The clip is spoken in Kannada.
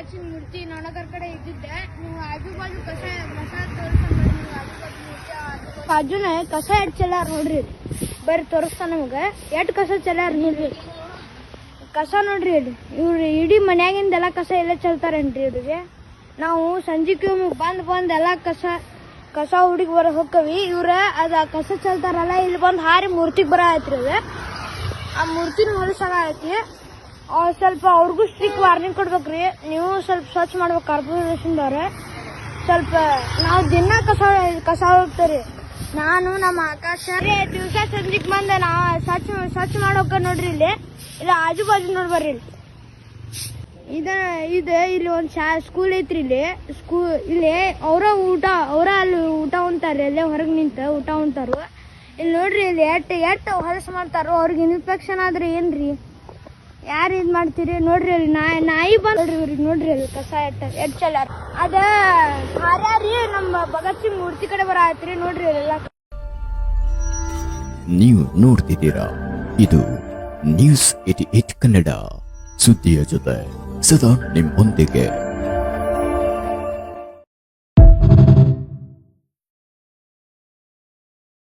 ಮೂರ್ತಿ ನಾನಕರ ಕಡೆ ಇದ್ದಿದ್ದೆ. ನೀವು ಆಜು ಬಾಜು ಕಸ ಬಾಜುನೇ ಕಸ ಎಟ್ ಚೆಲ್ಲಾರ ನೋಡ್ರಿ. ಬರ್ರಿ ತೋರಿಸ್ತಾ ನಮಗೆ ಎಟ್ ಕಸ ಚೆಲ್ಲಾರ ನೋಡ್ರಿ. ಕಸ ನೋಡ್ರಿ ಇಲ್ಲಿ ಇವ್ರು ಇಡೀ ಮನ್ಯಾಗಿಂದೆಲ್ಲ ಕಸ ಎಲ್ಲ ಚೆಲ್ತಾರೇನ್ರಿ ಇವ್ರಿಗೆ. ನಾವು ಸಂಜಿಕೆ ಬಂದ್ ಎಲ್ಲ ಕಸ ಹುಡುಗಿ ಬರ ಹೋಕ್ಕವಿ. ಇವ್ರ ಅದ ಕಸ ಚೆಲ್ತಾರಲ್ಲ ಇಲ್ಲಿ ಬಂದು ಹಾರಿ ಮೂರ್ತಿಗೆ ಬರ ಆಯ್ತ್ರಿ. ಅದು ಆ ಮೂರ್ತಿನ ಹೊಲಸಾಗ ಐತಿ. ಸ್ವಲ್ಪ ಅವ್ರಿಗೂ ಸ್ಟ್ರಿಕ್ ವಾರ್ನಿಂಗ್ ಕೊಡ್ಬೇಕ್ರಿ. ನೀವು ಸ್ವಲ್ಪ ಸ್ವಚ್ಛ ಮಾಡ್ಬೇಕು ಕಾರ್ಪೊರೇಷನ್ದವ್ರೆ. ಸ್ವಲ್ಪ ನಾವು ದಿನ ಕಸ ಹೋಗ್ತೀರಿ. ನಾನು ನಮ್ಮ ಆಕಾಶ ದಿವಸ ಸಂಜಿಗೆ ಬಂದ ನಾ ಸ್ವಚ್ಛ ಮಾಡೋಕ ನೋಡ್ರಿ. ಇಲ್ಲಿ ಆಜು ಬಾಜು ನೋಡ್ಬರ್ರಿ. ಇಲ್ಲಿ ಒಂದು ಸ್ಕೂಲ್ ಐತ್ರಿ. ಇಲ್ಲಿ ಅವ್ರ ಅಲ್ಲಿ ಊಟ ಉಣ್ತಾರ್ರಿ. ಅಲ್ಲೇ ಹೊರಗೆ ನಿಂತ ಊಟ ಉಣ್ತಾರು. ಇಲ್ಲಿ ನೋಡ್ರಿ ಇಲ್ಲಿ ಎಟ್ಟು ಹೊಲಸು ಮಾಡ್ತಾರೋ. ಅವ್ರಿಗೆ ಇನ್ಫೆಕ್ಷನ್ ಆದ್ರೆ ಏನ್ರಿ, ಯಾರು ಇದು ಮಾಡ್ತೀರಿ ನೋಡ್ರಿ. ಅಲ್ಲಿ ನಾಯಿ ಬಂದ್ರಿ ಇವ್ರಿಗೆ ನೋಡ್ರಿ. ಅಲ್ಲಿ ಕಸ ಎಟ್ ಚೆಲ್ಲಾರ ಅದ ಹಾರ್ಯಾರಿ ನಮ್ಮ ಭಗತ್ ಸಿಂಗ್ ಮೂರ್ತಿ ಕಡೆ ಬರ ಆಯ್ತ್ರಿ ನೋಡ್ರಿ. ಅಲ್ಲೆಲ್ಲ ನೀವು ನೋಡ್ತಿದ್ದೀರಾ, ಇದು ನ್ಯೂಸ್ 88 ಕನ್ನಡ, ಸುದ್ದಿಯ ಜೊತೆ ಸದಾ ನಿಮ್ಮೊಂದಿಗೆ.